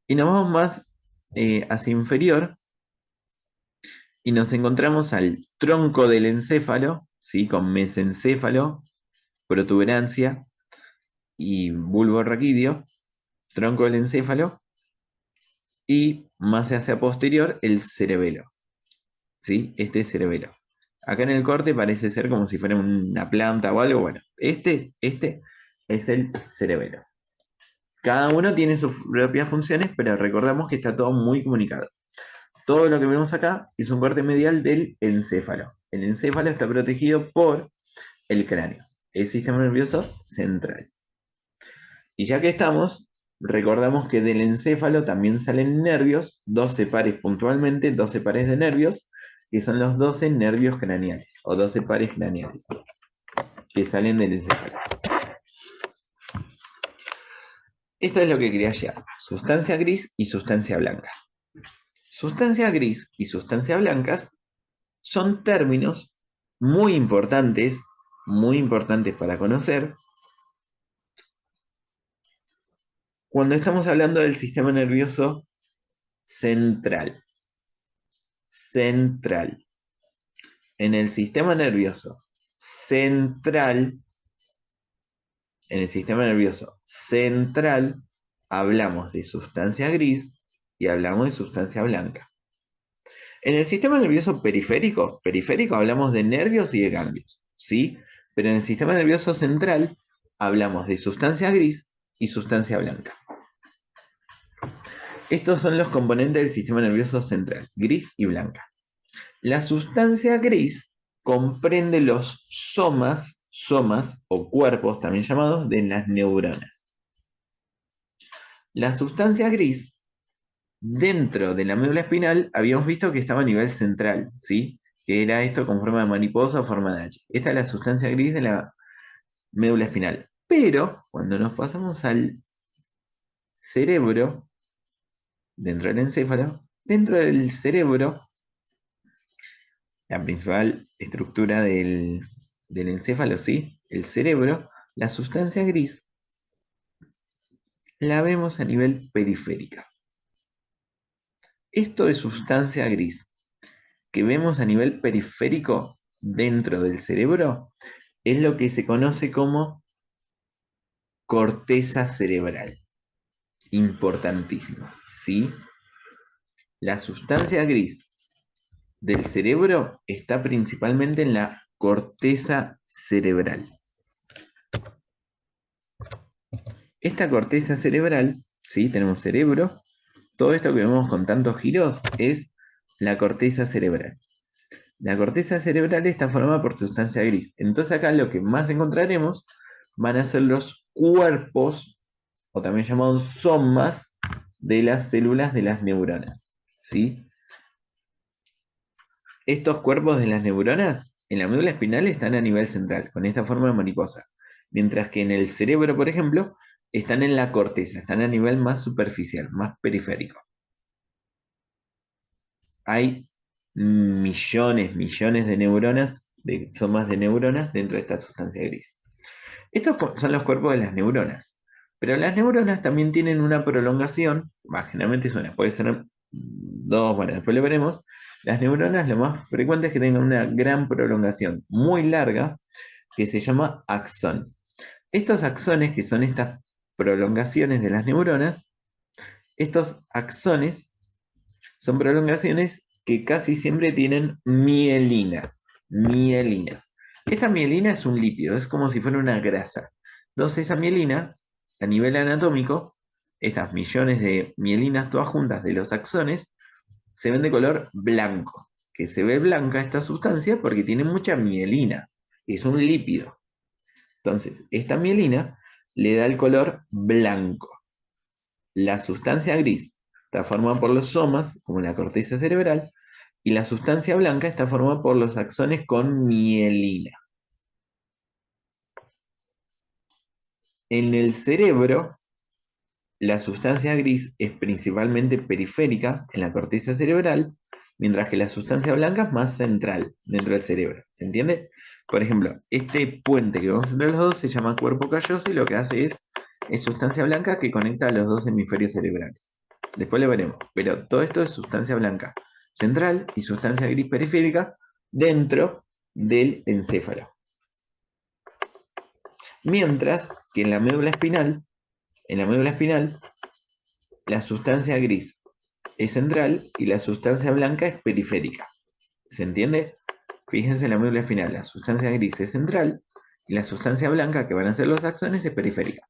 [SPEAKER 1] Y nos vamos más hacia inferior y nos encontramos al tronco del encéfalo, ¿sí? Con mesencéfalo, protuberancia y bulbo raquídeo, tronco del encéfalo y más hacia posterior el cerebelo, ¿sí? Este es cerebelo. Acá en el corte parece ser como si fuera una planta o algo. Bueno, este es el cerebelo. Cada uno tiene sus propias funciones, pero recordamos que está todo muy comunicado. Todo lo que vemos acá es un corte medial del encéfalo. El encéfalo está protegido por el cráneo, el sistema nervioso central. Y ya que estamos, recordamos que del encéfalo también salen nervios, 12 pares puntualmente, 12 pares de nervios, que son los 12 nervios craneales, o 12 pares craneales, que salen del encéfalo. Esto es lo que quería llegar. Sustancia gris y sustancia blanca. Sustancia gris y sustancia blancas son términos muy importantes para conocer cuando estamos hablando del sistema nervioso central. Central. En el sistema nervioso central, en el sistema nervioso central, hablamos de sustancia gris y hablamos de sustancia blanca. En el sistema nervioso periférico hablamos de nervios y de ganglios, ¿sí? Pero en el sistema nervioso central hablamos de sustancia gris y sustancia blanca. Estos son los componentes del sistema nervioso central, gris y blanca. La sustancia gris comprende los somas o cuerpos también llamados de las neuronas. La sustancia gris, dentro de la médula espinal, habíamos visto que estaba a nivel central, ¿sí? Que era esto con forma de mariposa o forma de H. Esta es la sustancia gris de la médula espinal. Pero cuando nos pasamos al cerebro, dentro del encéfalo, dentro del cerebro, la principal estructura del encéfalo, ¿sí? El cerebro, la sustancia gris, la vemos a nivel periférica. Esto de sustancia gris que vemos a nivel periférico dentro del cerebro es lo que se conoce como corteza cerebral. Importantísimo, ¿sí? La sustancia gris del cerebro está principalmente en la corteza cerebral. Esta corteza cerebral, ¿sí? Tenemos cerebro. Todo esto que vemos con tantos giros es la corteza cerebral. La corteza cerebral está formada por sustancia gris. Entonces acá lo que más encontraremos van a ser los cuerpos, o también llamados somas, de las células de las neuronas, ¿sí? Estos cuerpos de las neuronas en la médula espinal están a nivel central, con esta forma de mariposa. Mientras que en el cerebro, por ejemplo, están en la corteza, están a nivel más superficial, más periférico. Hay millones de neuronas, somas de neuronas dentro de esta sustancia gris. Estos son los cuerpos de las neuronas. Pero las neuronas también tienen una prolongación, generalmente es una, puede ser dos, bueno, después lo veremos. Las neuronas lo más frecuente es que tengan una gran prolongación, muy larga, que se llama axón. Estos axones, que son estas prolongaciones de las neuronas, estos axones son prolongaciones que casi siempre tienen mielina. Mielina. Esta mielina es un lípido, es como si fuera una grasa. Entonces esa mielina, a nivel anatómico, estas millones de mielinas todas juntas de los axones, se ven de color blanco. Que se ve blanca esta sustancia porque tiene mucha mielina. Es un lípido. Entonces, esta mielina le da el color blanco. La sustancia gris está formada por los somas, como la corteza cerebral, y la sustancia blanca está formada por los axones con mielina. En el cerebro, la sustancia gris es principalmente periférica en la corteza cerebral, mientras que la sustancia blanca es más central dentro del cerebro. ¿Se entiende? Por ejemplo, este puente que vemos entre los dos se llama cuerpo calloso y lo que hace es sustancia blanca que conecta a los dos hemisferios cerebrales. Después lo veremos, pero todo esto es sustancia blanca central y sustancia gris periférica dentro del encéfalo. Mientras que en la médula espinal, la sustancia gris es central y la sustancia blanca es periférica. ¿Se entiende? Fíjense en la médula espinal, la sustancia gris es central y la sustancia blanca, que van a ser los axones, es periférica.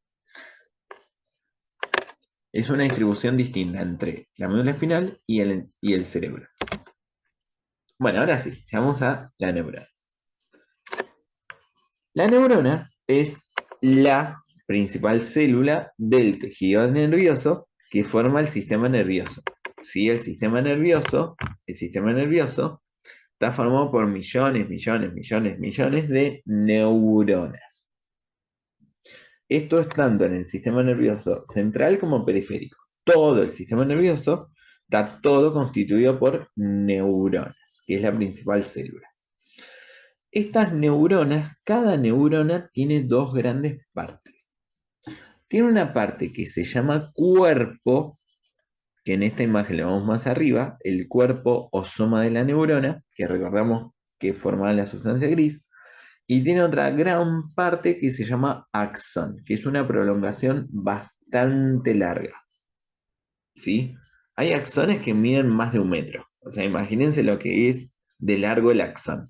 [SPEAKER 1] Es una distribución distinta entre la médula espinal y el cerebro. Bueno, ahora sí, llegamos a la neurona. La neurona es la principal célula del tejido nervioso que forma el sistema nervioso. ¿Sí? El sistema nervioso está formado por millones de neuronas. Esto es tanto en el sistema nervioso central como periférico. Todo el sistema nervioso está todo constituido por neuronas, que es la principal célula. Estas neuronas, cada neurona tiene dos grandes partes. Tiene una parte que se llama cuerpo, que en esta imagen le vamos más arriba, el cuerpo o soma de la neurona, que recordamos que formaba la sustancia gris, y tiene otra gran parte que se llama axón, que es una prolongación bastante larga. ¿Sí? Hay axones que miden más de 1 metro. O sea, imagínense lo que es de largo el axón.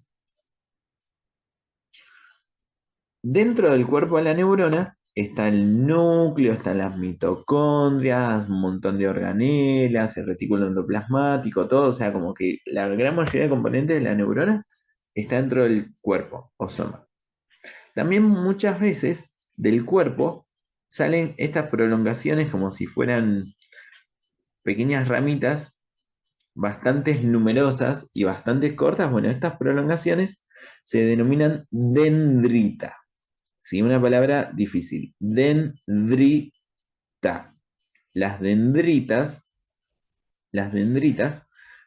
[SPEAKER 1] Dentro del cuerpo de la neurona está el núcleo, están las mitocondrias, un montón de organelas, el retículo endoplasmático, todo. O sea, como que la gran mayoría de componentes de la neurona está dentro del cuerpo o soma. También muchas veces del cuerpo salen estas prolongaciones como si fueran pequeñas ramitas bastante numerosas y bastante cortas. Bueno, estas prolongaciones se denominan dendrita. Sí, una palabra difícil. Dendrita. Las dendritas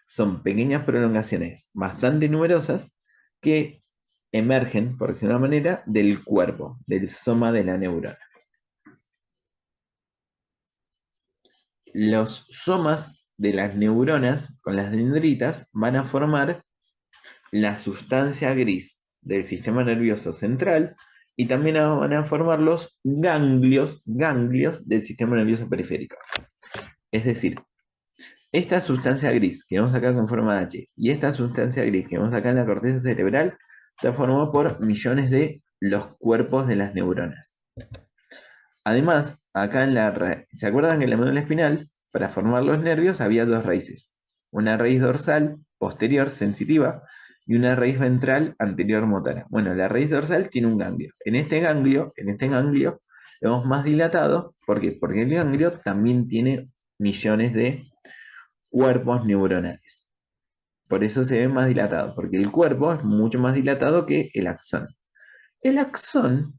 [SPEAKER 1] son pequeñas prolongaciones bastante numerosas que emergen, por decirlo de una manera, del cuerpo, del soma de la neurona. Los somas de las neuronas con las dendritas van a formar la sustancia gris del sistema nervioso central y también van a formar los ganglios del sistema nervioso periférico. Es decir, esta sustancia gris que vemos acá con forma de H y esta sustancia gris que vemos acá en la corteza cerebral está formada por millones de los cuerpos de las neuronas. Además, acá ¿se acuerdan que en la médula espinal, para formar los nervios, había dos raíces? Una raíz dorsal, posterior, sensitiva, y una raíz ventral, anterior, motora. Bueno, la raíz dorsal tiene un ganglio. En este ganglio, lo vemos más dilatado. ¿Por qué? Porque el ganglio también tiene millones de cuerpos neuronales. Por eso se ve más dilatado, porque el cuerpo es mucho más dilatado que el axón. El axón,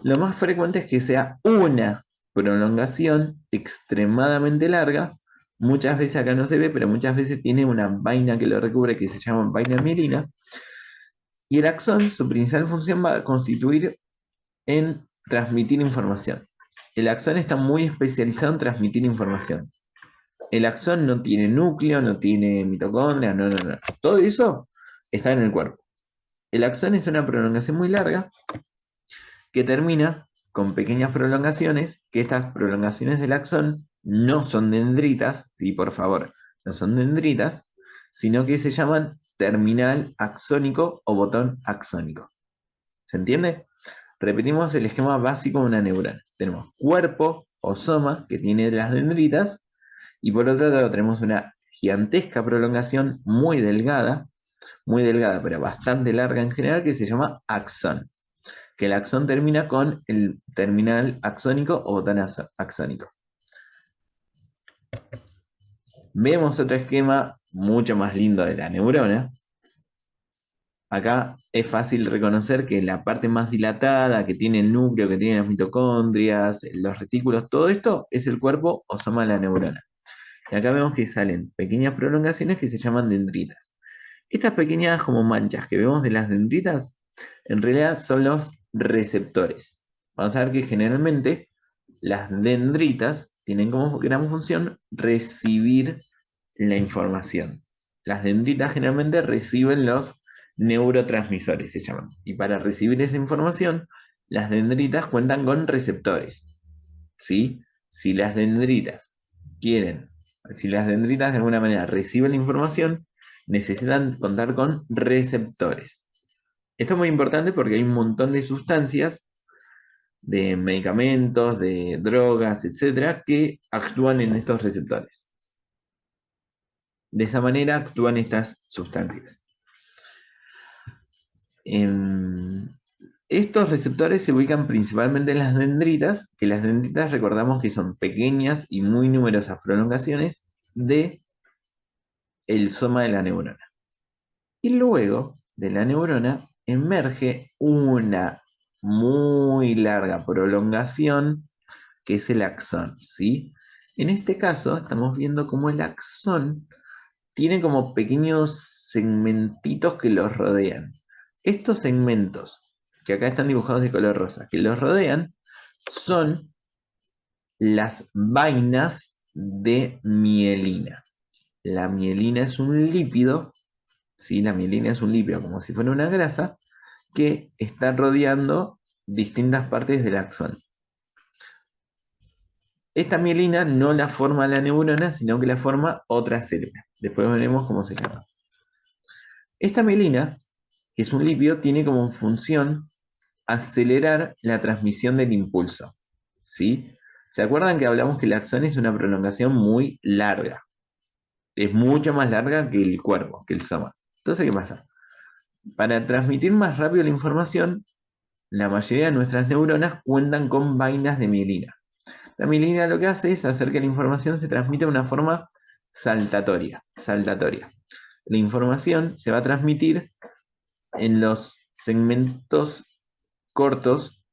[SPEAKER 1] lo más frecuente es que sea una prolongación extremadamente larga. Muchas veces acá no se ve, pero muchas veces tiene una vaina que lo recubre que se llama vaina mielina. Y el axón, su principal función va a constituir en transmitir información. El axón está muy especializado en transmitir información. El axón no tiene núcleo, no tiene mitocondria, no. Todo eso está en el cuerpo. El axón es una prolongación muy larga que termina con pequeñas prolongaciones, que estas prolongaciones del axón no son dendritas, sí, por favor, no son dendritas, sino que se llaman terminal axónico o botón axónico. ¿Se entiende? Repetimos el esquema básico de una neurona. Tenemos cuerpo o soma, que tiene las dendritas, y por otro lado tenemos una gigantesca prolongación muy delgada, pero bastante larga en general, que se llama axón. Que el axón termina con el terminal axónico o botón axónico. Vemos otro esquema mucho más lindo de la neurona. Acá es fácil reconocer que la parte más dilatada, que tiene el núcleo, que tiene las mitocondrias, los retículos, todo esto es el cuerpo o soma de la neurona. Y acá vemos que salen pequeñas prolongaciones que se llaman dendritas. Estas pequeñas como manchas que vemos de las dendritas, en realidad son los receptores. Vamos a ver que generalmente las dendritas tienen como gran función recibir la información. Las dendritas generalmente reciben los neurotransmisores se llaman. Y para recibir esa información, las dendritas cuentan con receptores, ¿sí? Si las dendritas quieren, si las dendritas de alguna manera reciben la información, necesitan contar con receptores. Esto es muy importante porque hay un montón de sustancias, de medicamentos, de drogas, etcétera, que actúan en estos receptores. De esa manera actúan estas sustancias. Estos receptores se ubican principalmente en las dendritas, que las dendritas recordamos que son pequeñas y muy numerosas prolongaciones de el soma de la neurona. Y luego de la neurona emerge una muy larga prolongación que es el axón, ¿sí? En este caso estamos viendo cómo el axón tiene como pequeños segmentitos que los rodean. Estos segmentos, que acá están dibujados de color rosa, que los rodean, son las vainas de mielina. La mielina es un lípido, ¿sí? La mielina es un lípido como si fuera una grasa, que está rodeando distintas partes del axón. Esta mielina no la forma la neurona, sino que la forma otra célula. Después veremos cómo se llama. Esta mielina, que es un lípido, tiene como función acelerar la transmisión del impulso. ¿Sí? ¿Se acuerdan que hablamos que el axón es una prolongación muy larga? Es mucho más larga que el cuerpo, que el soma. Entonces, ¿qué pasa? Para transmitir más rápido la información, la mayoría de nuestras neuronas cuentan con vainas de mielina. La mielina lo que hace es hacer que la información se transmita de una forma saltatoria. La información se va a transmitir en los segmentos cortos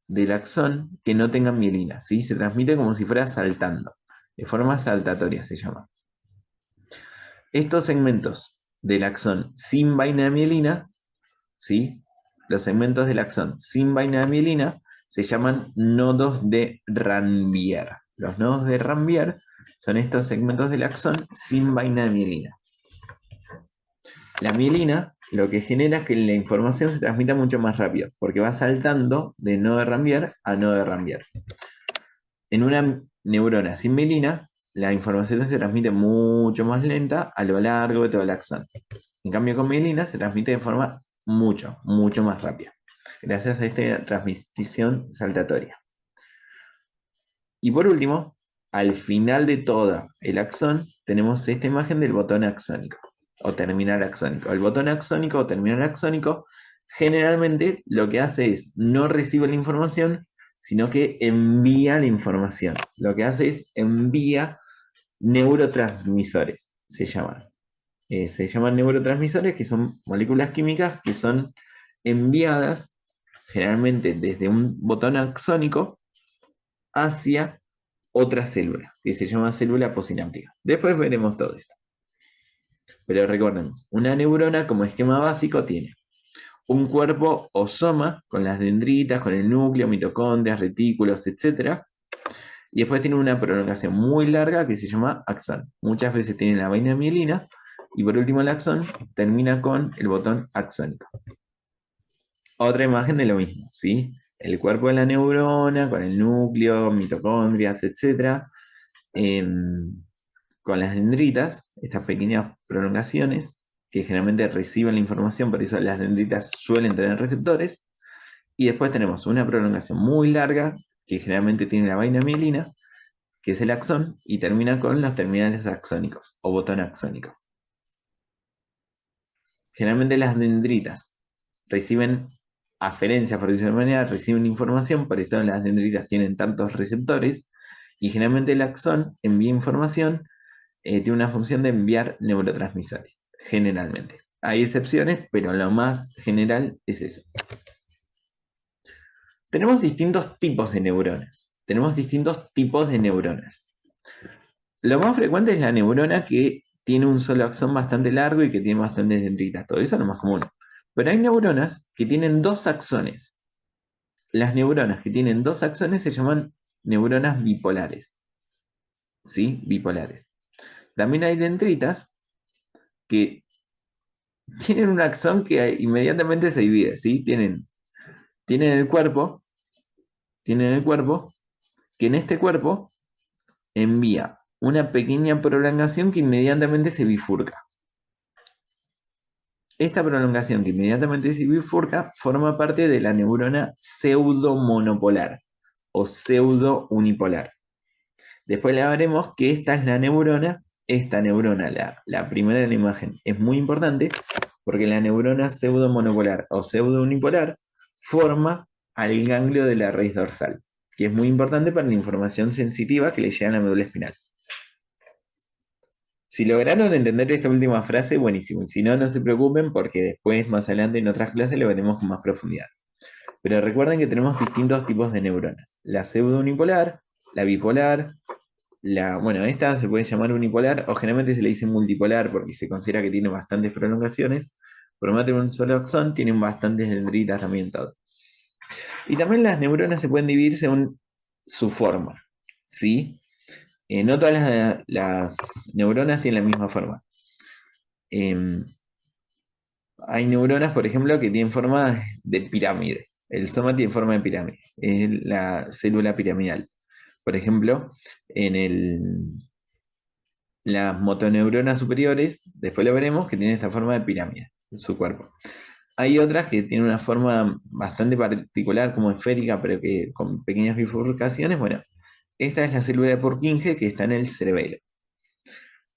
[SPEAKER 1] del axón que no tengan mielina, ¿sí? Se transmite como si fuera saltando, de forma saltatoria se llama. Estos segmentos del axón sin vaina de mielina, ¿sí? Los segmentos del axón sin vaina de mielina se llaman nodos de Ranvier. Los nodos de Ranvier son estos segmentos del axón sin vaina de mielina. La mielina lo que genera es que la información se transmita mucho más rápido, porque va saltando de nodo de Ranvier a nodo de Ranvier. En una neurona sin mielina, la información se transmite mucho más lenta a lo largo de todo el axón. En cambio, con mielina se transmite de forma mucho más rápida, gracias a esta transmisión saltatoria. Y por último, al final de todo el axón, tenemos esta imagen del botón axónico o terminal axónico. El botón axónico o terminal axónico generalmente lo que hace es no recibe la información, sino que envía la información. Lo que hace es envía neurotransmisores, se llaman. Se llaman neurotransmisores, que son moléculas químicas que son enviadas generalmente desde un botón axónico hacia otra célula, que se llama célula posináptica. Después veremos todo esto. Pero recordemos, una neurona como esquema básico tiene un cuerpo o soma con las dendritas, con el núcleo, mitocondrias, retículos, etc. Y después tiene una prolongación muy larga que se llama axón. Muchas veces tiene la vaina mielina. Y por último el axón termina con el botón axónico. Otra imagen de lo mismo, ¿sí? El cuerpo de la neurona, con el núcleo, mitocondrias, etc. Con las dendritas, estas pequeñas prolongaciones que generalmente reciben la información, por eso las dendritas suelen tener receptores. Y después tenemos una prolongación muy larga, que generalmente tiene la vaina mielina, que es el axón, y termina con los terminales axónicos o botón axónico. Generalmente las dendritas reciben aferencias, por decirlo de manera, reciben información, por eso las dendritas tienen tantos receptores, y generalmente el axón envía información, tiene una función de enviar neurotransmisores, generalmente. Hay excepciones, pero lo más general es eso. Tenemos distintos tipos de neuronas. Lo más frecuente es la neurona que tiene un solo axón bastante largo y que tiene bastantes dendritas. Todo eso es lo más común. Pero hay neuronas que tienen dos axones. Las neuronas que tienen dos axones se llaman neuronas bipolares. ¿Sí? Bipolares. También hay dendritas que tienen un axón que inmediatamente se divide, ¿sí? Tienen el cuerpo, tienen el cuerpo, que en este cuerpo envía una pequeña prolongación que inmediatamente se bifurca. Esta prolongación que inmediatamente se bifurca forma parte de la neurona pseudomonopolar o pseudo-unipolar. Después le veremos que esta neurona, la primera de la imagen, es muy importante porque la neurona pseudomonopolar o pseudo-unipolar forma al ganglio de la raíz dorsal, que es muy importante para la información sensitiva que le llega a la médula espinal. Si lograron entender esta última frase, buenísimo. Y si no, no se preocupen porque después, más adelante, en otras clases lo veremos con más profundidad. Pero recuerden que tenemos distintos tipos de neuronas. La pseudo-unipolar, la bipolar, bueno, esta se puede llamar unipolar o generalmente se le dice multipolar porque se considera que tiene bastantes prolongaciones. Por más de un solo axón, tienen bastantes dendritas también todo. Y también las neuronas se pueden dividir según su forma, ¿sí? No todas las neuronas tienen la misma forma. Em, Hay neuronas, por ejemplo, que tienen forma de pirámide. El soma tiene forma de pirámide. Es la célula piramidal. Por ejemplo, las motoneuronas superiores, después lo veremos, que tienen esta forma de pirámide en su cuerpo. Hay otras que tienen una forma bastante particular, como esférica, pero que con pequeñas bifurcaciones. Bueno, esta es la célula de Purkinje que está en el cerebelo.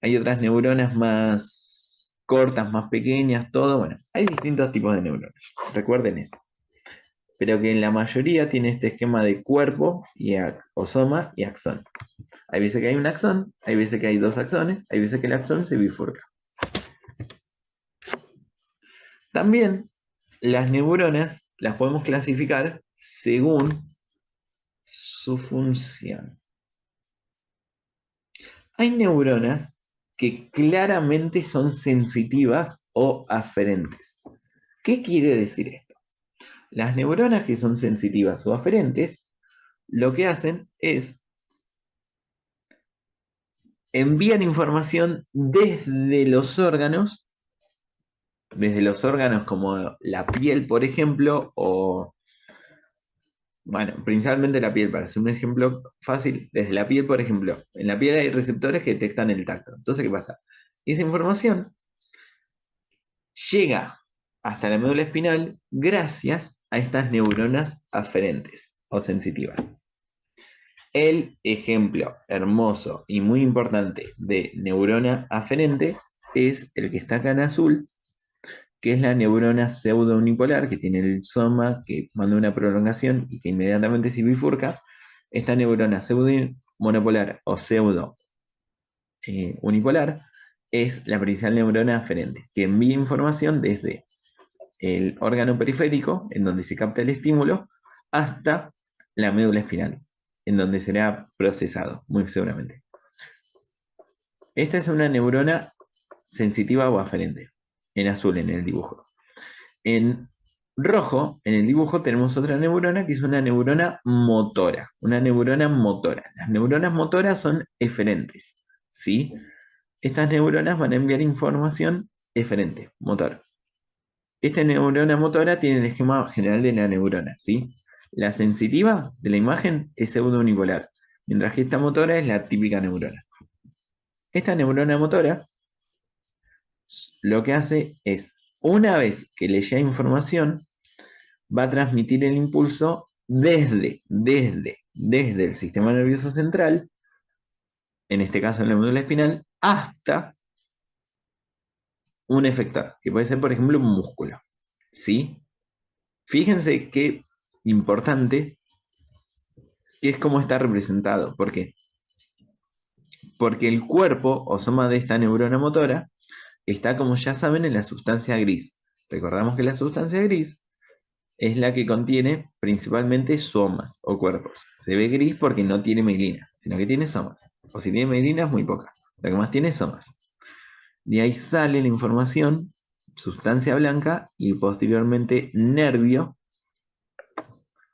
[SPEAKER 1] Hay otras neuronas más cortas, más pequeñas, todo. Bueno, hay distintos tipos de neuronas. Recuerden eso. Pero que en la mayoría tiene este esquema de cuerpo, o soma y axón. Hay veces que hay un axón, hay veces que hay dos axones, hay veces que el axón se bifurca. También las neuronas las podemos clasificar según su función. Hay neuronas que claramente son sensitivas o aferentes. ¿Qué quiere decir esto? Las neuronas que son sensitivas o aferentes, lo que hacen es envían información desde los órganos como la piel, por ejemplo, o, bueno, principalmente la piel, para hacer un ejemplo fácil, desde la piel, por ejemplo, en la piel hay receptores que detectan el tacto. Entonces, ¿qué pasa? Esa información llega hasta la médula espinal gracias a estas neuronas aferentes o sensitivas. El ejemplo hermoso y muy importante de neurona aferente es el que está acá en azul, que es la neurona pseudo-unipolar, que tiene el soma, que manda una prolongación y que inmediatamente se bifurca. Esta neurona pseudo-monopolar o pseudo-unipolar es la principal neurona aferente, que envía información desde el órgano periférico, en donde se capta el estímulo, hasta la médula espinal, en donde será procesado, muy seguramente. Esta es una neurona sensitiva o aferente, en azul en el dibujo. En rojo, en el dibujo, tenemos otra neurona que es una neurona motora. Una neurona motora. Las neuronas motoras son eferentes, ¿sí? Estas neuronas van a enviar información eferente, motor. Esta neurona motora tiene el esquema general de la neurona, ¿sí? La sensitiva de la imagen es pseudo-unipolar, mientras que esta motora es la típica neurona. Esta neurona motora lo que hace es, una vez que le llega información, va a transmitir el impulso desde el sistema nervioso central, en este caso en la médula espinal, hasta un efector, que puede ser, por ejemplo, un músculo. ¿Sí? Fíjense qué importante que es cómo está representado. ¿Por qué? Porque el cuerpo o soma de esta neurona motora está, como ya saben, en la sustancia gris. Recordamos que la sustancia gris es la que contiene principalmente somas o cuerpos. Se ve gris porque no tiene mielina, sino que tiene somas. O si tiene mielina es muy poca. Lo que más tiene es somas. De ahí sale la información, sustancia blanca y posteriormente nervio.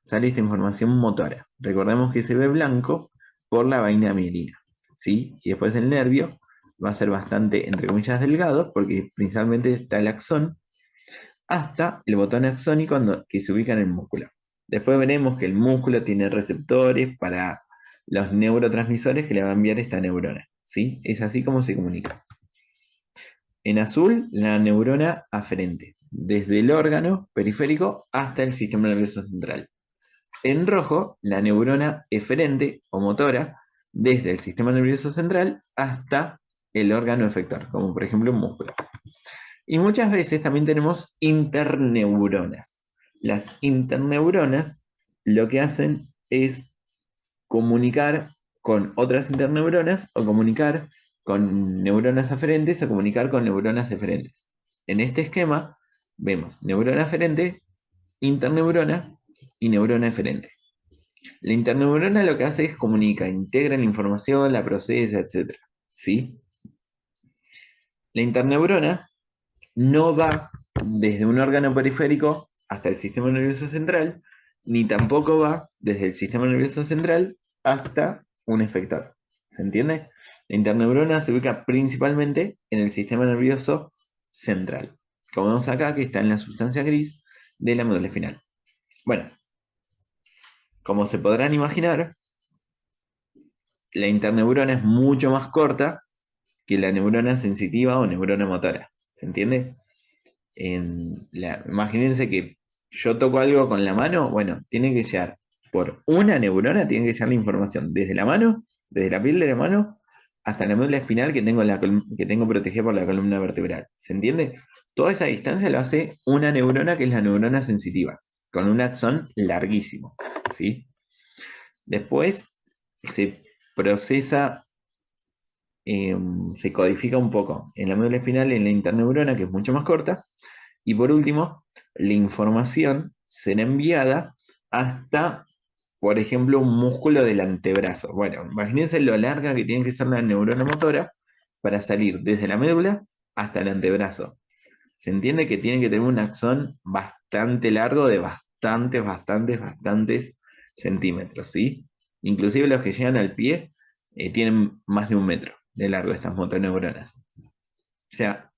[SPEAKER 1] Sale esta información motora. Recordemos que se ve blanco por la vaina mielina, ¿sí? Y después el nervio va a ser bastante, entre comillas, delgado, porque principalmente está el axón, hasta el botón axónico que se ubica en el músculo. Después veremos que el músculo tiene receptores para los neurotransmisores que le va a enviar esta neurona, ¿sí? Es así como se comunica. En azul, la neurona aferente, desde el órgano periférico hasta el sistema nervioso central. En rojo, la neurona eferente o motora, desde el sistema nervioso central hasta el órgano efector, como por ejemplo un músculo. Y muchas veces también tenemos interneuronas. Las interneuronas lo que hacen es comunicar con otras interneuronas o comunicar con neuronas aferentes o comunicar con neuronas eferentes. En este esquema vemos neurona aferente, interneurona y neurona eferente. La interneurona lo que hace es comunica, integra la información, la procesa, etc. ¿Sí? La interneurona no va desde un órgano periférico hasta el sistema nervioso central, ni tampoco va desde el sistema nervioso central hasta un efector. ¿Se entiende? La interneurona se ubica principalmente en el sistema nervioso central. Como vemos acá, que está en la sustancia gris de la médula espinal. Bueno, como se podrán imaginar, la interneurona es mucho más corta que la neurona sensitiva o neurona motora. ¿Se entiende? Imagínense que yo toco algo con la mano, bueno, tiene que llegar por una neurona, tiene que llegar la información desde la mano, desde la piel de la mano, hasta la médula espinal que tengo protegida por la columna vertebral. ¿Se entiende? Toda esa distancia lo hace una neurona que es la neurona sensitiva, con un axón larguísimo. ¿Sí? Después se procesa, se codifica un poco en la médula espinal, en la interneurona, que es mucho más corta. Y por último, la información será enviada hasta, por ejemplo, un músculo del antebrazo. Bueno, imagínense lo larga que tiene que ser la neurona motora para salir desde la médula hasta el antebrazo. Se entiende que tiene que tener un axón bastante largo de bastantes centímetros, ¿sí? Inclusive los que llegan al pie tienen más de 1 metro de largo estas motoneuronas. O sea,